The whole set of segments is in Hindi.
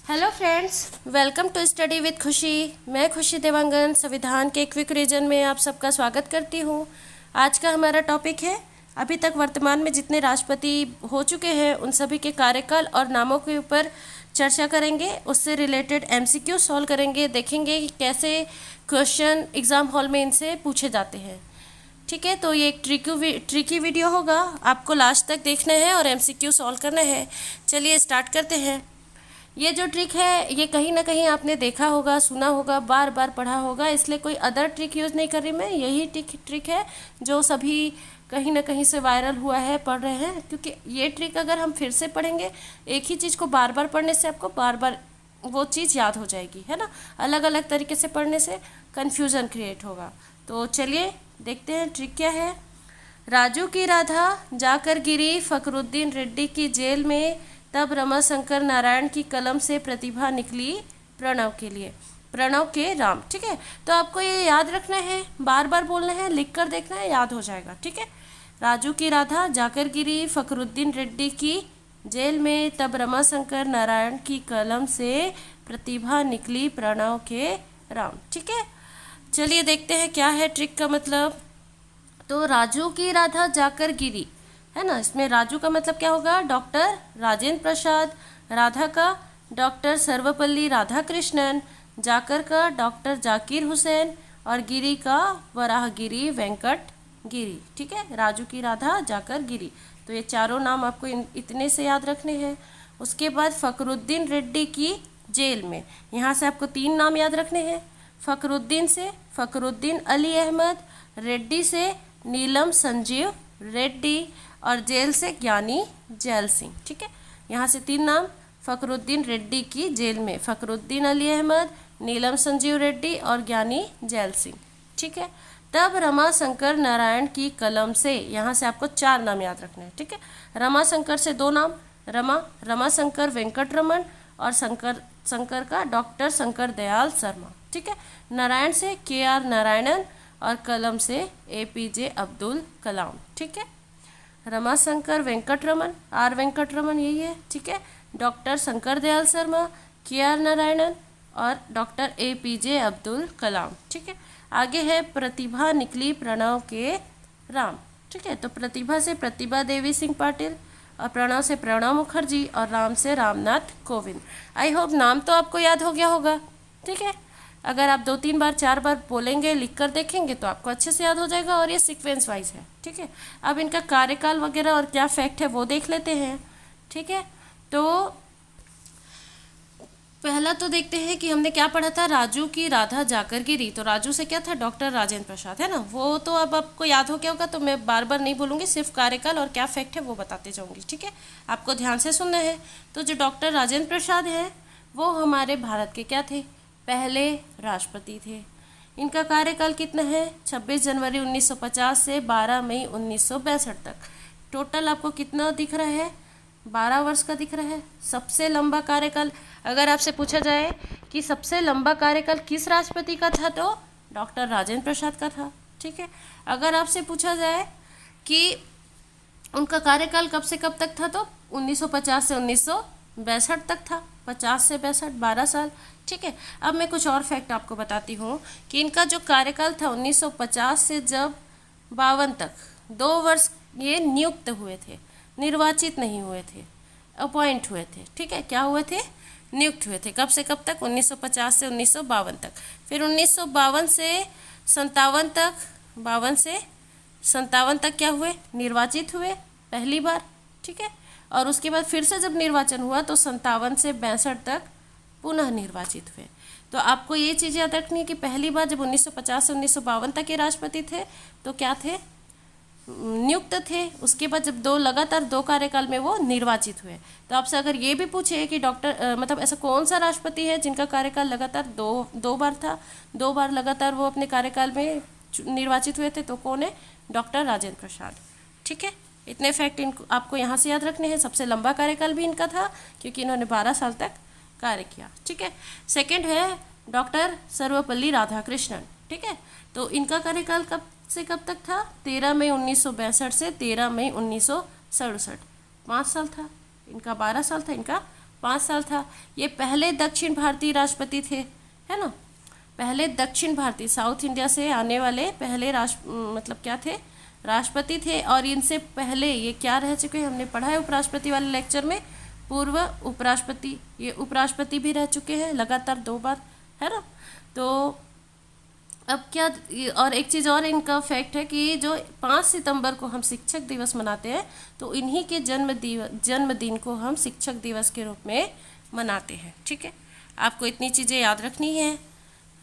Hello friends, welcome to study with Khushi. मैं खुशी देवांगन संविधान के क्विक रीजन में आप सबका स्वागत करती हूँ। आज का हमारा टॉपिक है अभी तक वर्तमान में जितने राष्ट्रपति हो चुके हैं उन सभी के कार्यकाल और नामों के ऊपर चर्चा करेंगे। उससे रिलेटेड एमसीक्यू सॉल्व करेंगे, देखेंगे कि कैसे क्वेश्चन एग्ज़ाम हॉल में इनसे पूछे जाते हैं। ठीक है, तो ये एक ट्रिकी वीडियो होगा, आपको लास्ट तक देखना है और एमसीक्यू सॉल्व करना है। चलिए स्टार्ट करते हैं। ये जो ट्रिक है ये कहीं ना कहीं आपने देखा होगा, सुना होगा, बार बार पढ़ा होगा, इसलिए कोई अदर ट्रिक यूज़ नहीं कर रही मैं। यही ट्रिक है जो सभी कहीं ना कहीं से वायरल हुआ है, पढ़ रहे हैं। क्योंकि ये ट्रिक अगर हम फिर से पढ़ेंगे, एक ही चीज़ को बार बार पढ़ने से आपको बार बार वो चीज़ याद हो जाएगी, है ना। अलग अलग तरीके से पढ़ने से कन्फ्यूज़न क्रिएट होगा। तो चलिए देखते हैं ट्रिक क्या है। राजू की राधा जाकर गिरी फखरुद्दीन रेड्डी की जेल में, तब रमाशंकर नारायण की कलम से प्रतिभा निकली प्रणव के लिए, प्रणव के राम। ठीक है, तो आपको ये याद रखना है, बार बार बोलना है, लिख कर देखना है, याद हो जाएगा। ठीक है, राजू की राधा जाकर गिरी फखरुद्दीन रेड्डी की जेल में, तब रमाशंकर नारायण की कलम से प्रतिभा निकली प्रणव के राम। ठीक है, चलिए देखते हैं क्या है ट्रिक का मतलब। तो राजू की राधा जाकर गिरी, है ना, इसमें राजू का मतलब क्या होगा? डॉक्टर राजेंद्र प्रसाद, राधा का डॉक्टर सर्वपल्ली राधाकृष्णन, जाकर का डॉक्टर जाकिर हुसैन और गिरी का वराहगिरी वेंकट गिरी। ठीक है, राजू की राधा जाकर गिरी, तो ये चारों नाम आपको इतने से याद रखने हैं। उसके बाद फखरुद्दीन रेड्डी की जेल में, यहाँ से आपको 3 नाम याद रखने हैं। फखरुद्दीन से फखरुद्दीन अली अहमद, रेड्डी से नीलम संजीव रेड्डी और जेल से ज्ञानी जैल सिंह। ठीक है, यहाँ से 3 नाम। फखरुद्दीन रेड्डी की जेल में फखरुद्दीन अली अहमद, नीलम संजीव रेड्डी और ज्ञानी जैल सिंह। ठीक है, तब रमाशंकर नारायण की कलम से, यहाँ से आपको 4 नाम याद रखने हैं। ठीक है, रमाशंकर से 2 नाम, रमाशंकर वेंकट रमन और शंकर का डॉक्टर शंकर दयाल शर्मा। ठीक है, नारायण से KR नारायणन और कलम से APJ अब्दुल कलाम। ठीक है, रमाशंकर वेंकटरमन, R वेंकटरमन यही है। ठीक है, डॉक्टर शंकर दयाल शर्मा, KR नारायणन और डॉक्टर APJ अब्दुल कलाम। ठीक है, आगे है प्रतिभा निकली प्रणव के राम। ठीक है, तो प्रतिभा से प्रतिभा देवी सिंह पाटिल और प्रणव से प्रणव मुखर्जी और राम से रामनाथ कोविंद। आई होप नाम तो आपको याद हो गया होगा। ठीक है, अगर आप 2-3 बार 4 बार बोलेंगे, लिख कर देखेंगे तो आपको अच्छे से याद हो जाएगा। और ये सीक्वेंस वाइज है। ठीक है, अब इनका कार्यकाल वगैरह और क्या फैक्ट है वो देख लेते हैं। ठीक है, तो पहला तो देखते हैं कि हमने क्या पढ़ा था। राजू की राधा जाकर गिरी, तो राजू से क्या था? डॉक्टर राजेंद्र प्रसाद, है ना। वो तो अब आपको याद हो गया होगा, तो मैं बार बार नहीं बोलूँगी, सिर्फ कार्यकाल और क्या फैक्ट है वो बताते जाऊँगी। ठीक है, आपको ध्यान से सुनना है। तो जो डॉक्टर राजेंद्र प्रसाद हैं वो हमारे भारत के क्या थे? पहले राष्ट्रपति थे। इनका कार्यकाल कितना है? 26 जनवरी 1950 से 12 मई 1962 तक। टोटल आपको कितना दिख रहा है? 12 वर्ष का दिख रहा है। सबसे लंबा कार्यकाल, अगर आपसे पूछा जाए कि सबसे लंबा कार्यकाल किस राष्ट्रपति का था, तो डॉक्टर राजेंद्र प्रसाद का था। ठीक है, अगर आपसे पूछा जाए कि उनका कार्यकाल कब से कब तक था, तो 1950 से 1962 तक था। 50 से 62, 12 साल। ठीक है, अब मैं कुछ और फैक्ट आपको बताती हूँ कि इनका जो कार्यकाल था 1950 से जब 52 तक, 2 वर्ष ये नियुक्त हुए थे, निर्वाचित नहीं हुए थे, अपॉइंट हुए थे। ठीक है, क्या हुए थे? नियुक्त हुए थे। कब से कब तक? 1950 से 1952 तक। फिर 1952 से 57 तक, 52 से 57 तक क्या हुए? निर्वाचित हुए पहली बार। ठीक है, और उसके बाद फिर से जब निर्वाचन हुआ तो 57 से 62 तक पुनः निर्वाचित हुए। तो आपको ये चीज़ याद रखनी है कि पहली बार जब 1950 से 1952 तक के राष्ट्रपति थे तो क्या थे? नियुक्त थे। उसके बाद जब लगातार 2 कार्यकाल में वो निर्वाचित हुए। तो आपसे अगर ये भी पूछे कि डॉक्टर मतलब ऐसा कौन सा राष्ट्रपति है जिनका कार्यकाल लगातार दो बार था, 2 बार लगातार वो अपने कार्यकाल में निर्वाचित हुए थे, तो कौन है? डॉक्टर राजेंद्र प्रसाद। ठीक है, इतने फैक्ट इनको आपको यहाँ से याद रखने हैं। सबसे लंबा कार्यकाल भी इनका था क्योंकि इन्होंने 12 साल तक कार्य किया। ठीक है, सेकंड है डॉक्टर सर्वपल्ली राधाकृष्णन। ठीक है, तो इनका कार्यकाल कब से कब तक था? 13 मई 1962 से 13 मई 1967, 5 साल था। इनका 12 साल था, इनका 5 साल था। ये पहले दक्षिण भारतीय राष्ट्रपति थे, है ना, पहले दक्षिण भारतीय साउथ इंडिया से आने वाले पहले मतलब क्या थे, राष्ट्रपति थे। और इनसे पहले ये क्या रह चुके हैं, हमने पढ़ा है उपराष्ट्रपति वाले लेक्चर में, पूर्व उपराष्ट्रपति, ये उपराष्ट्रपति भी रह चुके हैं लगातार 2 बार, है ना। तो अब क्या, और एक चीज़ और इनका फैक्ट है कि जो 5 सितंबर को हम शिक्षक दिवस मनाते हैं, तो इन्हीं के जन्मदिन को हम शिक्षक दिवस के रूप में मनाते हैं। ठीक है, आपको इतनी चीज़ें याद रखनी है।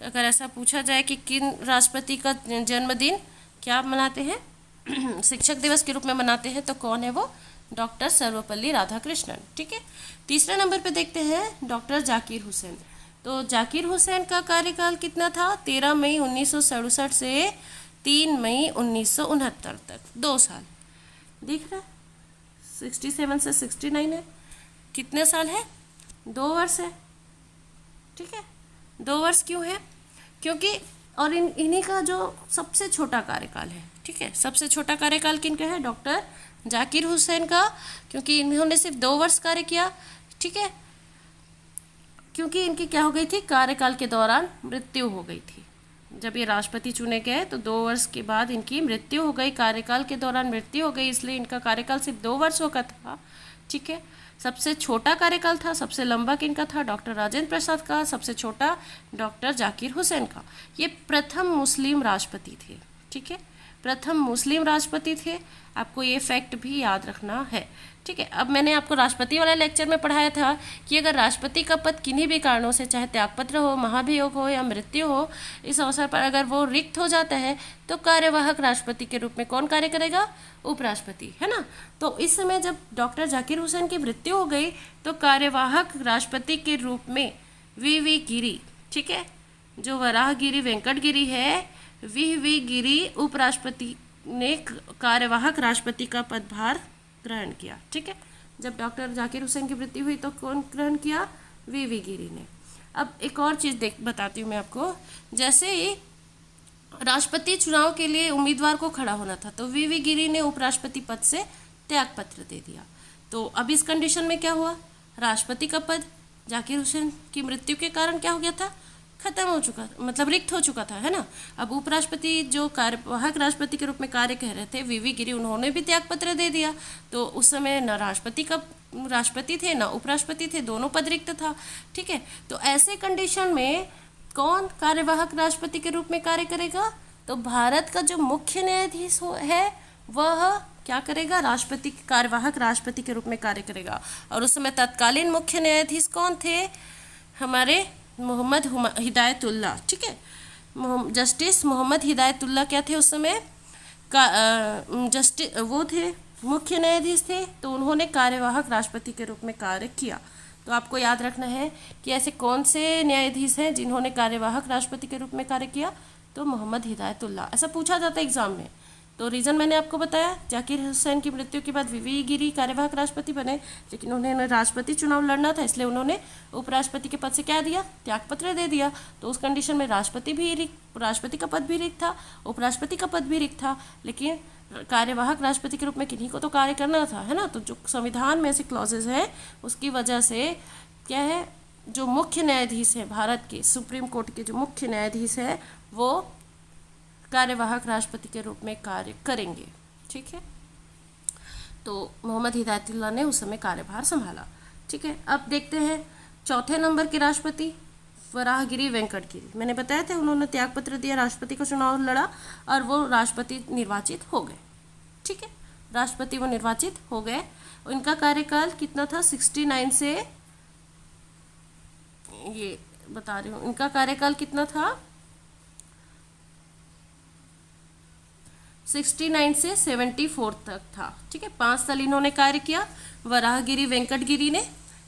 अगर ऐसा पूछा जाए कि किन राष्ट्रपति का जन्मदिन क्या मनाते हैं शिक्षक दिवस के रूप में मनाते हैं, तो कौन है वो, डॉक्टर सर्वपल्ली राधाकृष्णन। ठीक है, तीसरे नंबर पे देखते हैं डॉक्टर जाकिर हुसैन। तो जाकिर हुसैन का कार्यकाल कितना था, 13 मई 1967 से 3 मई 1969 तक, 2 साल। दिख रहा है, 67 से 69 है, कितने साल है, 2 वर्ष है। ठीक है, 2 वर्ष क्यों है, क्योंकि और इन्हीं का जो सबसे छोटा कार्यकाल है। ठीक है, सबसे छोटा कार्यकाल किनका है, डॉक्टर जाकिर हुसैन का, क्योंकि इन्होंने सिर्फ 2 वर्ष कार्य किया। ठीक है, क्योंकि इनकी क्या हो गई थी, कार्यकाल के दौरान मृत्यु हो गई थी। जब ये राष्ट्रपति चुने गए तो 2 वर्ष के बाद इनकी मृत्यु हो गई, कार्यकाल के दौरान मृत्यु हो गई, इसलिए इनका कार्यकाल सिर्फ 2 वर्षों का था। ठीक है, सबसे छोटा कार्यकाल था, सबसे लंबा किनका था, डॉक्टर राजेंद्र प्रसाद का, सबसे छोटा डॉक्टर जाकिर हुसैन का। ये प्रथम मुस्लिम राष्ट्रपति थे। ठीक है, प्रथम मुस्लिम राष्ट्रपति थे, आपको ये फैक्ट भी याद रखना है। ठीक है, अब मैंने आपको राष्ट्रपति वाले लेक्चर में पढ़ाया था कि अगर राष्ट्रपति का पद किन्हीं भी कारणों से, चाहे त्यागपत्र हो, महाभियोग हो या मृत्यु हो, इस अवसर पर अगर वो रिक्त हो जाता है तो कार्यवाहक राष्ट्रपति के रूप में कौन कार्य करेगा, उपराष्ट्रपति, है ना। तो इस समय जब डॉक्टर जाकिर हुसैन की मृत्यु हो गई तो कार्यवाहक राष्ट्रपति के रूप में वी गिरी, ठीक है, जो वराहगिरी वेंकटगिरी है, वी गिरी उपराष्ट्रपति ने कार्यवाहक राष्ट्रपति का पदभार ग्रहण किया। ठीक है, जब डॉक्टर जाकिर हुसैन की मृत्यु हुई तो कौन ग्रहण किया, वी गिरी ने। अब एक और चीज़ बताती हूँ मैं आपको, जैसे ही राष्ट्रपति चुनाव के लिए उम्मीदवार को खड़ा होना था तो वी गिरी ने उपराष्ट्रपति पद से त्यागपत्र दे दिया। तो अब इस कंडीशन में क्या हुआ, राष्ट्रपति का पद जाकिर हुसैन की मृत्यु के कारण क्या हो गया था, खत्म हो चुका, मतलब रिक्त हो चुका था, है ना। अब उपराष्ट्रपति जो कार्यवाहक राष्ट्रपति के रूप में कार्य कह रहे थे वी गिरी, उन्होंने भी त्यागपत्र दे दिया। तो उस समय न राष्ट्रपति थे न उपराष्ट्रपति थे, दोनों पद रिक्त था। ठीक है, तो ऐसे कंडीशन में कौन कार्यवाहक राष्ट्रपति के रूप में कार्य करेगा, तो भारत का जो मुख्य न्यायाधीश है वह क्या करेगा, राष्ट्रपति, कार्यवाहक राष्ट्रपति के रूप में कार्य करेगा। और उस समय तत्कालीन मुख्य न्यायाधीश कौन थे, हमारे मोहम्मद हिदायतुल्लाह। ठीक है, जस्टिस मोहम्मद हिदायतुल्लाह क्या थे उस समय जस्टिस, वो थे मुख्य न्यायाधीश थे, तो उन्होंने कार्यवाहक राष्ट्रपति के रूप में कार्य किया। तो आपको याद रखना है कि ऐसे कौन से न्यायाधीश हैं जिन्होंने कार्यवाहक राष्ट्रपति के रूप में कार्य किया, तो मोहम्मद हिदायतुल्लाह। ऐसा पूछा जाता है एग्जाम में। तो रीज़न मैंने आपको बताया, जाकिर हुसैन की मृत्यु के बाद वी गिरी कार्यवाहक राष्ट्रपति बने, लेकिन उन्हें राष्ट्रपति चुनाव लड़ना था, इसलिए उन्होंने उपराष्ट्रपति के पद से क्या दिया, त्यागपत्र दे दिया। तो उस कंडीशन में राष्ट्रपति का पद भी रिक्त था, उपराष्ट्रपति का पद भी रिक्त था, लेकिन कार्यवाहक राष्ट्रपति के रूप में किन्हीं को तो कार्य करना था, है ना। तो जो संविधान में ऐसे क्लॉजेज हैं उसकी वजह से क्या है, जो मुख्य न्यायाधीश है भारत के सुप्रीम कोर्ट के जो मुख्य न्यायाधीश है वो कार्यवाहक राष्ट्रपति के रूप में कार्य करेंगे। ठीक है, तो मोहम्मद हिदायतुल्लाह ने उस समय कार्यभार संभाला। ठीक है, अब देखते हैं चौथे नंबर के राष्ट्रपति वराहगिरी वेंकटगिरी। मैंने बताया था उन्होंने त्यागपत्र दिया, राष्ट्रपति का चुनाव लड़ा और वो राष्ट्रपति निर्वाचित हो गए। ठीक है, राष्ट्रपति वो निर्वाचित हो गए। उनका कार्यकाल कितना था, 69 से, ये बता रही हूँ, इनका कार्यकाल कितना था, 69 से 74 तक था। ठीक है, 5 साल इन्होंने कार्य किया। वराहगिरी वेंकटगिरी ने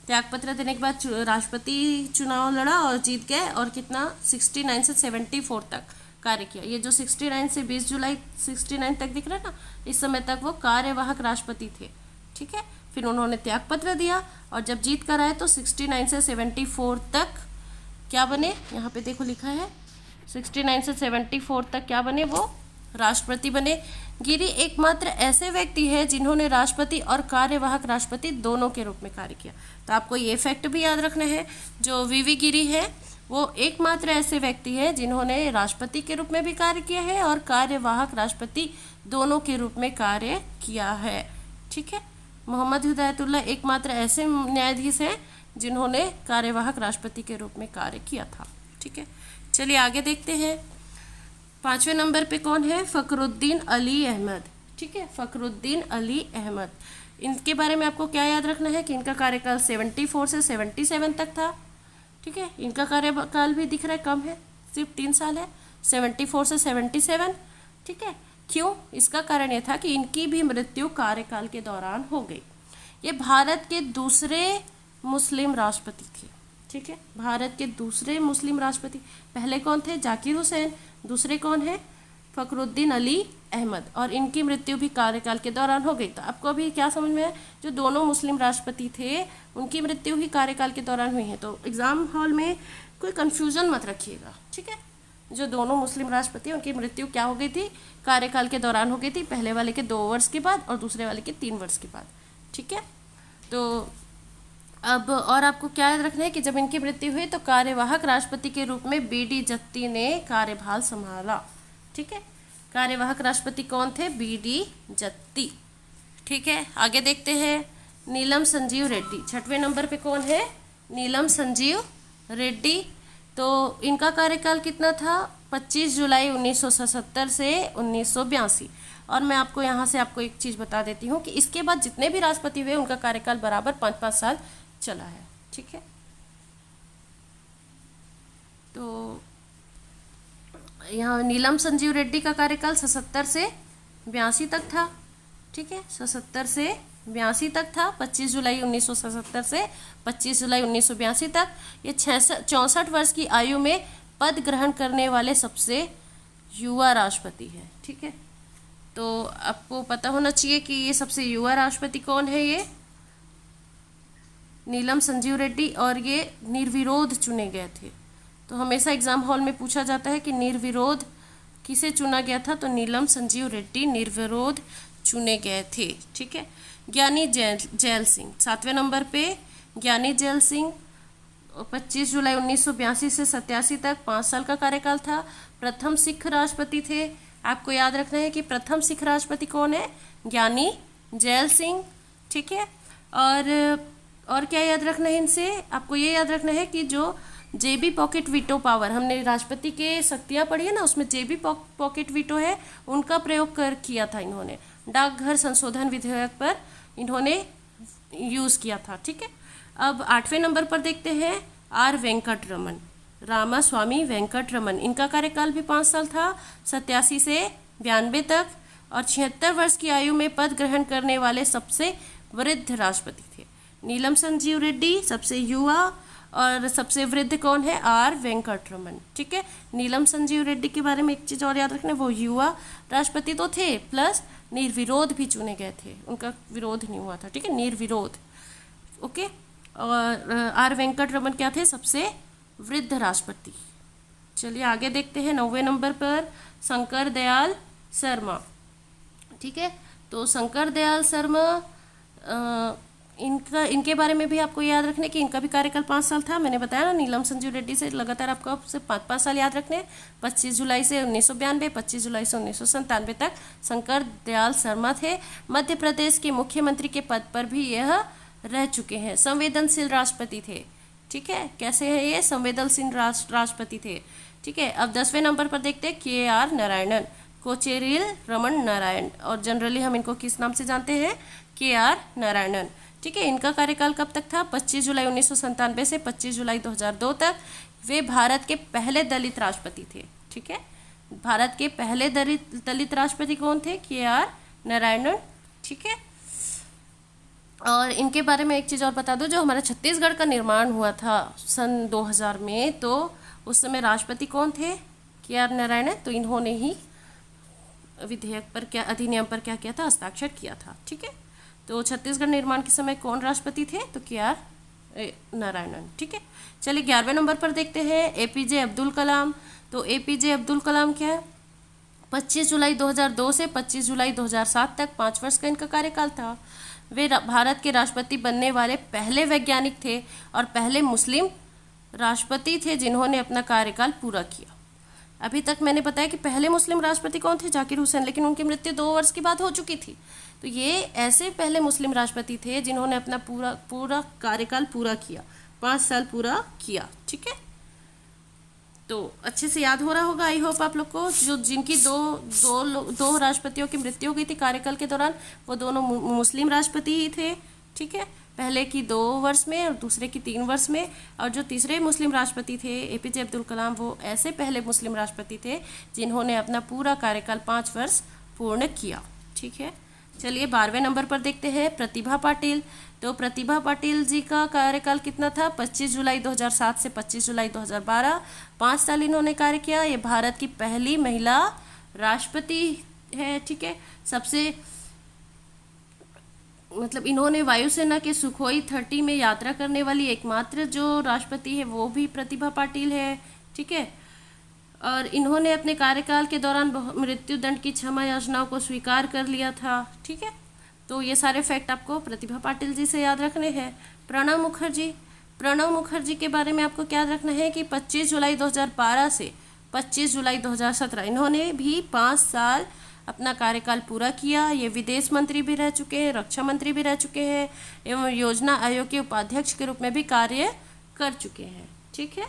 त्यागपत्र देने के बाद राष्ट्रपति चुनाव लड़ा और जीत गए, और कितना, 69 से 74 तक कार्य किया। ये जो 69 से 20 जुलाई 69 तक दिख रहा है ना, इस समय तक वो कार्यवाहक राष्ट्रपति थे। ठीक है, फिर उन्होंने त्यागपत्र दिया और जब जीत कर आए तो 69 से 74 तक क्या बने, यहाँ पे देखो लिखा है 69 से 74 तक क्या बने, वो राष्ट्रपति बने। गिरी एकमात्र ऐसे व्यक्ति है जिन्होंने राष्ट्रपति और कार्यवाहक राष्ट्रपति दोनों के रूप में कार्य किया। तो आपको ये फैक्ट भी याद रखना है, जो वीवी गिरी है वो एकमात्र ऐसे व्यक्ति है जिन्होंने राष्ट्रपति के रूप में भी कार्य किया है और कार्यवाहक राष्ट्रपति दोनों के रूप में कार्य किया है। ठीक है, मोहम्मद हिदायतुल्लाह एकमात्र ऐसे न्यायाधीश हैं जिन्होंने कार्यवाहक राष्ट्रपति के रूप में कार्य किया था। ठीक है, चलिए आगे देखते हैं। 5वें नंबर पे कौन है? फ़खरुद्दीन अली अहमद। ठीक है, फ़खरुद्दीन अली अहमद, इनके बारे में आपको क्या याद रखना है कि इनका कार्यकाल 74 से 77 तक था। ठीक है, इनका कार्यकाल भी दिख रहा है कम है, सिर्फ 3 साल है, 74 से 77। ठीक है, क्यों? इसका कारण ये था कि इनकी भी मृत्यु कार्यकाल के दौरान हो गई। ये भारत के दूसरे मुस्लिम राष्ट्रपति थे। ठीक है, भारत के दूसरे मुस्लिम राष्ट्रपति, पहले कौन थे? जाकिर हुसैन, दूसरे कौन है? फ़खरुद्दीन अली अहमद, और इनकी मृत्यु भी कार्यकाल के दौरान हो गई। तो आपको अभी क्या समझ में है? जो दोनों मुस्लिम राष्ट्रपति थे उनकी मृत्यु ही कार्यकाल के दौरान हुई है। तो एग्जाम हॉल में कोई कन्फ्यूजन मत रखिएगा। ठीक है, जो दोनों मुस्लिम राष्ट्रपति उनकी मृत्यु क्या हो गई थी? कार्यकाल के दौरान हो गई थी, पहले वाले के 2 वर्ष के बाद और दूसरे वाले के 3 वर्ष के बाद। ठीक है, तो अब और आपको क्या याद रखना है कि जब इनकी मृत्यु हुई तो कार्यवाहक राष्ट्रपति के रूप में बीडी जत्ती ने कार्यभार संभाला। ठीक है, कार्यवाहक राष्ट्रपति कौन थे? बीडी जत्ती। ठीक है, आगे देखते हैं। नीलम संजीव रेड्डी, 6वें नंबर पे कौन है? नीलम संजीव रेड्डी। तो इनका कार्यकाल कितना था? 25 जुलाई 1977 से 1982। और मैं आपको यहाँ से आपको एक चीज़ बता देती हूँ कि इसके बाद जितने भी राष्ट्रपति हुए उनका कार्यकाल बराबर 5-5 साल चला है। ठीक है, तो यहाँ नीलम संजीव रेड्डी का कार्यकाल 77 से 82 तक था। ठीक है, 77 से 82 तक था, 25 जुलाई 1977 से 25 जुलाई 1982 तक। ये 64 वर्ष की आयु में पद ग्रहण करने वाले सबसे युवा राष्ट्रपति है। ठीक है, तो आपको पता होना चाहिए कि ये सबसे युवा राष्ट्रपति कौन है? ये नीलम संजीव रेड्डी, और ये निर्विरोध चुने गए थे। तो हमेशा एग्जाम हॉल में पूछा जाता है कि निर्विरोध किसे चुना गया था? तो नीलम संजीव रेड्डी निर्विरोध चुने गए थे। ठीक है, ज्ञानी जैल सिंह, 7वें नंबर पे ज्ञानी जैल सिंह, 25 जुलाई 1982 से 87 तक 5 साल का कार्यकाल था। प्रथम सिख राष्ट्रपति थे। आपको याद रखना है कि प्रथम सिख राष्ट्रपति कौन है? ज्ञानी जैल सिंह। ठीक है, और क्या याद रखना है इनसे? आपको ये याद रखना है कि जो जेबी पॉकेट वीटो पावर, हमने राष्ट्रपति के शक्तियाँ पढ़ी है ना, उसमें जेबी पॉकेट वीटो है, उनका प्रयोग किया था इन्होंने। डाकघर संशोधन विधेयक पर इन्होंने यूज़ किया था। ठीक है, अब 8वें नंबर पर देखते हैं आर वेंकट रमन, रामास्वामी वेंकट रमन। इनका कार्यकाल भी 5 साल था, 87 से 92 तक, और 76 वर्ष की आयु में पद ग्रहण करने वाले सबसे वृद्ध राष्ट्रपति थे। नीलम संजीव रेड्डी सबसे युवा, और सबसे वृद्ध कौन है? आर वेंकट रमन। ठीक है, नीलम संजीव रेड्डी के बारे में एक चीज़ और याद रखना, वो युवा राष्ट्रपति तो थे, प्लस निर्विरोध भी चुने गए थे, उनका विरोध नहीं हुआ था। ठीक है, निर्विरोध। ओके, और आर वेंकट रमन क्या थे? सबसे वृद्ध राष्ट्रपति। चलिए आगे देखते हैं। 9वें नंबर पर शंकर दयाल शर्मा। ठीक है, तो शंकर दयाल शर्मा, इनके बारे में भी आपको याद रखने कि इनका भी कार्यकाल 5 साल था। मैंने बताया ना, नीलम संजीव रेड्डी से लगातार आपको सिर्फ 5-5 साल याद रखने। 25 जुलाई से 1992, 25 जुलाई से 1997 तक शंकर दयाल शर्मा थे। मध्य प्रदेश के मुख्यमंत्री के पद पर भी यह रह चुके हैं। संवेदनशील राष्ट्रपति थे। ठीक है, कैसे है ये? संवेदनशील राष्ट्रपति थे। ठीक है, अब 10वें नंबर पर देखते हैं KR नारायणन, कोचेरिल रमन नारायण, और जनरली हम इनको किस नाम से जानते हैं? KR नारायणन। ठीक है, इनका कार्यकाल कब तक था? 25 जुलाई 1997 से 25 जुलाई 2002 तक। वे भारत के पहले दलित राष्ट्रपति थे। ठीक है, भारत के पहले दलित राष्ट्रपति कौन थे? KR नारायणन। ठीक है, और इनके बारे में एक चीज़ और बता दूं, जो हमारा छत्तीसगढ़ का निर्माण हुआ था सन 2000 में, तो उस समय राष्ट्रपति कौन थे? KR नारायणन। तो इन्होंने ही विधेयक पर क्या, अधिनियम पर क्या किया था? हस्ताक्षर किया था। ठीक है, तो छत्तीसगढ़ निर्माण के समय कौन राष्ट्रपति थे? तो KR नारायणन। ठीक है, चलिए 11वें नंबर पर देखते हैं APJ अब्दुल कलाम। तो APJ अब्दुल कलाम क्या है? 25 जुलाई 2002 से 25 जुलाई 2007 तक 5 वर्ष का इनका कार्यकाल था। वे भारत के राष्ट्रपति बनने वाले पहले वैज्ञानिक थे और पहले मुस्लिम राष्ट्रपति थे जिन्होंने अपना कार्यकाल पूरा किया। अभी तक मैंने बताया कि पहले मुस्लिम राष्ट्रपति कौन थे, जाकिर हुसैन, लेकिन उनकी मृत्यु 2 वर्ष के बाद हो चुकी थी। तो ये ऐसे पहले मुस्लिम राष्ट्रपति थे जिन्होंने अपना पूरा कार्यकाल पूरा किया, 5 साल पूरा किया। ठीक है, तो अच्छे से याद हो रहा होगा, आई होप आप लोग को। जो जिनकी दो राष्ट्रपतियों की मृत्यु हो गई थी कार्यकाल के दौरान, वो दोनों मुस्लिम राष्ट्रपति ही थे। ठीक है, पहले की 2 वर्ष में और दूसरे की 3 वर्ष में। और जो तीसरे मुस्लिम राष्ट्रपति थे APJ अब्दुल कलाम, वो ऐसे पहले मुस्लिम राष्ट्रपति थे जिन्होंने अपना पूरा कार्यकाल 5 वर्ष पूर्ण किया। ठीक है, चलिए 12वें नंबर पर देखते हैं प्रतिभा पाटिल। तो प्रतिभा पाटिल जी का कार्यकाल कितना था, 25 जुलाई 2007 से 25 जुलाई 2012, 5 साल इन्होंने कार्य किया। ये भारत की पहली महिला राष्ट्रपति है। ठीक है, सबसे मतलब इन्होंने वायुसेना के सुखोई 30 में यात्रा करने वाली एकमात्र जो राष्ट्रपति है वो भी प्रतिभा पाटिल है। ठीक है, और इन्होंने अपने कार्यकाल के दौरान मृत्यु दंड की क्षमा याचनाओं को स्वीकार कर लिया था। ठीक है, तो ये सारे फैक्ट आपको प्रतिभा पाटिल जी से याद रखने हैं। प्रणब मुखर्जी के बारे में आपको क्या याद रखना है कि 25 जुलाई 2012 से 25 जुलाई 2017 इन्होंने भी 5 साल अपना कार्यकाल पूरा किया। ये विदेश मंत्री भी रह चुके हैं, रक्षा मंत्री भी रह चुके हैं एवं योजना आयोग के उपाध्यक्ष के रूप में भी कार्य कर चुके हैं। ठीक है,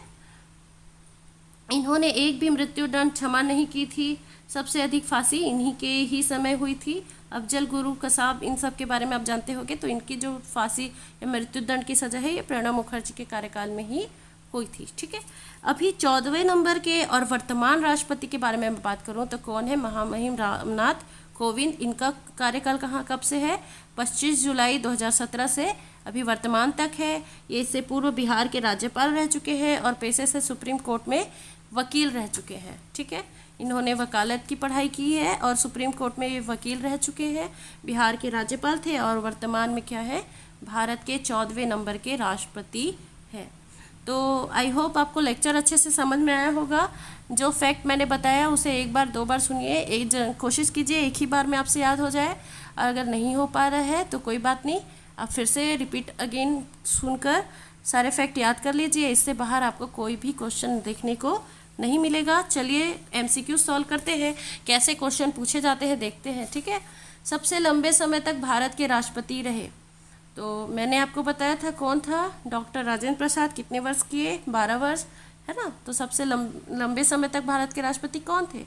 इन्होंने एक भी मृत्यु दंड क्षमा नहीं की थी। सबसे अधिक फांसी इन्हीं के ही समय हुई थी। अफजल गुरु कसाब, इन सब के बारे में आप जानते होंगे। तो इनकी जो फांसी या मृत्यु दंड की सजा है ये प्रणब मुखर्जी के कार्यकाल में ही हुई थी। ठीक है, अभी 14वें नंबर के और वर्तमान राष्ट्रपति के बारे में मैं बात करूं तो कौन है, महामहिम रामनाथ कोविंद। इनका कार्यकाल कब से है, 25 जुलाई 2017 से अभी वर्तमान तक है। ये इससे पूर्व बिहार के राज्यपाल रह चुके हैं और पेशे से सुप्रीम कोर्ट में वकील रह चुके हैं। ठीक है, इन्होंने वकालत की पढ़ाई की है और सुप्रीम कोर्ट में ये वकील रह चुके हैं। बिहार के राज्यपाल थे और वर्तमान में क्या है, भारत के 14वें नंबर के राष्ट्रपति हैं। तो आई होप आपको लेक्चर अच्छे से समझ में आया होगा। जो फैक्ट मैंने बताया उसे 1 बार 2 बार सुनिए, कोशिश कीजिए एक ही बार में आपसे याद हो जाए। अगर नहीं हो पा रहा है तो कोई बात नहीं, आप फिर से रिपीट अगेन सुनकर सारे फैक्ट याद कर लीजिए। इससे बाहर आपको कोई भी क्वेश्चन देखने को नहीं मिलेगा। चलिए MCQ सॉल्व करते हैं, कैसे क्वेश्चन पूछे जाते हैं देखते हैं। ठीक है, सबसे लंबे समय तक भारत के राष्ट्रपति रहे तो मैंने आपको बताया था कौन था, डॉक्टर राजेंद्र प्रसाद। कितने वर्ष किए, 12 वर्ष, है ना। तो सबसे लंबे समय तक भारत के राष्ट्रपति कौन थे,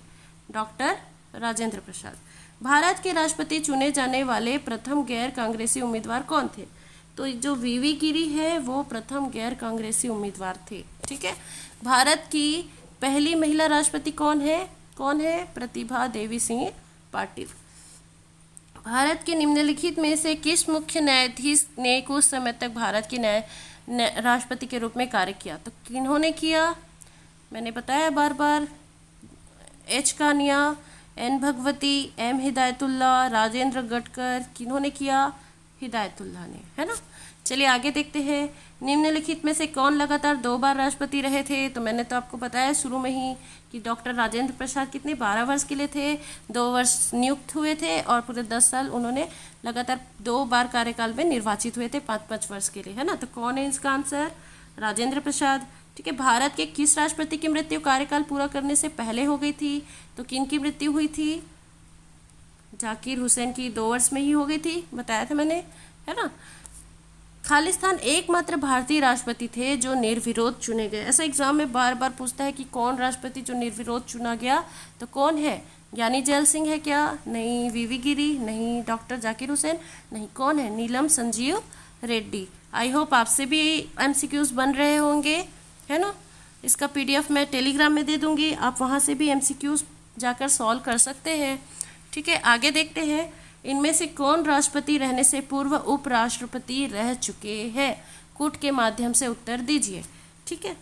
डॉक्टर राजेंद्र प्रसाद। भारत के राष्ट्रपति चुने जाने वाले प्रथम गैर कांग्रेसी उम्मीदवार कौन थे, तो जो VV गिरी है वो प्रथम गैर कांग्रेसी उम्मीदवार थे। ठीक है, भारत की पहली महिला राष्ट्रपति कौन है, प्रतिभा देवी सिंह पाटिल। भारत के निम्नलिखित में से किस मुख्य न्यायाधीश ने कुछ समय तक भारत के राष्ट्रपति के रूप में कार्य किया, तो किन्होंने किया, मैंने बताया बार बार, H Kania, N Bhagwati, M Hidayatullah, Rajendra Gadkar. किन्होंने किया, हिदायतुल्लाह ने, है ना। चलिए आगे देखते हैं, निम्नलिखित में से कौन लगातार 2 बार राष्ट्रपति रहे थे, तो मैंने तो आपको बताया शुरू में ही कि डॉक्टर राजेंद्र प्रसाद कितने 12 वर्ष के लिए थे, 2 वर्ष नियुक्त हुए थे और पूरे 10 साल उन्होंने लगातार 2 बार कार्यकाल में निर्वाचित हुए थे 5-5 वर्ष के लिए, है ना। तो कौन है इसका आंसर, राजेंद्र प्रसाद। ठीक है, भारत के किस राष्ट्रपति की मृत्यु कार्यकाल पूरा करने से पहले हो गई थी, तो किन की मृत्यु हुई थी, जाकिर हुसैन की 2 वर्ष में ही हो गई थी, बताया था मैंने, है ना। खालिस्तान एकमात्र भारतीय राष्ट्रपति थे जो निर्विरोध चुने गए। ऐसा एग्जाम में बार बार पूछता है कि कौन राष्ट्रपति जो निर्विरोध चुना गया, तो कौन है, ज्ञानी जैल सिंह है क्या, नहीं, VV गिरी, नहीं, डॉक्टर जाकिर हुसैन, नहीं, कौन है, नीलम संजीव रेड्डी। आई होप आपसे भी MCQs बन रहे होंगे, है ना। इसका PDF मैं टेलीग्राम में दे दूंगी, आप वहाँ से भी MCQs जाकर सॉल्व कर सकते हैं। ठीक है, आगे देखते हैं, इनमें से कौन राष्ट्रपति रहने से पूर्व उपराष्ट्रपति रह चुके हैं, कूट के माध्यम से उत्तर दीजिए। ठीक है,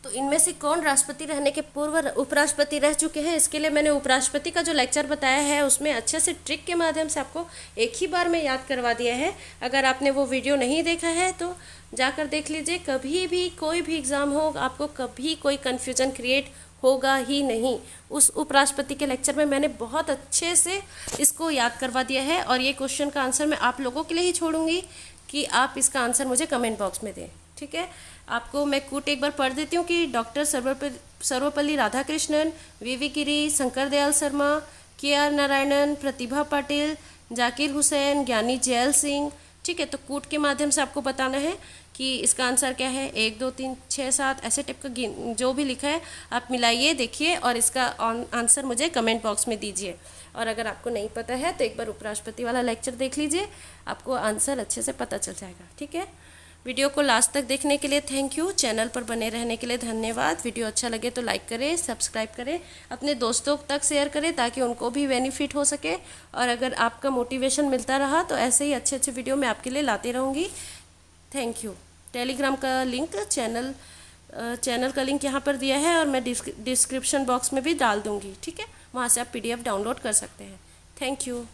तो इनमें से कौन राष्ट्रपति रहने के पूर्व उपराष्ट्रपति रह चुके हैं, इसके लिए मैंने उपराष्ट्रपति का जो लेक्चर बताया है उसमें अच्छे से ट्रिक के माध्यम से आपको एक ही बार में याद करवा दिया है। अगर आपने वो वीडियो नहीं देखा है तो जाकर देख लीजिए। कभी भी कोई भी एग्ज़ाम हो, आपको कभी कोई कन्फ्यूज़न क्रिएट होगा ही नहीं। उस उपराष्ट्रपति के लेक्चर में मैंने बहुत अच्छे से इसको याद करवा दिया है, और ये क्वेश्चन का आंसर मैं आप लोगों के लिए ही छोड़ूंगी कि आप इसका आंसर मुझे कमेंट बॉक्स में दें। ठीक है, आपको मैं कूट एक बार पढ़ देती हूँ कि डॉक्टर सर्वपल्ली राधाकृष्णन, वीवी गिरी, शंकर दयाल शर्मा, KR नारायणन, प्रतिभा पाटिल, जाकिर हुसैन, ज्ञानी जैल सिंह। ठीक है, तो कूट के माध्यम से आपको बताना है कि इसका आंसर क्या है। 1 2 3 6 7 ऐसे टाइप का जो भी लिखा है आप मिलाइए, देखिए, और इसका आंसर मुझे कमेंट बॉक्स में दीजिए। और अगर आपको नहीं पता है तो एक बार उपराष्ट्रपति वाला लेक्चर देख लीजिए, आपको आंसर अच्छे से पता चल जाएगा। ठीक है, वीडियो को लास्ट तक देखने के लिए थैंक यू। चैनल पर बने रहने के लिए धन्यवाद। वीडियो अच्छा लगे तो लाइक करें, सब्सक्राइब करें, अपने दोस्तों तक शेयर करें ताकि उनको भी बेनिफिट हो सके। और अगर आपका मोटिवेशन मिलता रहा तो ऐसे ही अच्छे अच्छे वीडियो मैं आपके लिए लाती रहूँगी। Thank you. टेलीग्राम का लिंक, चैनल का लिंक यहाँ पर दिया है, और मैं डिस्क्रिप्शन बॉक्स में भी डाल दूँगी। ठीक है, वहाँ से आप PDF डाउनलोड कर सकते हैं। Thank you.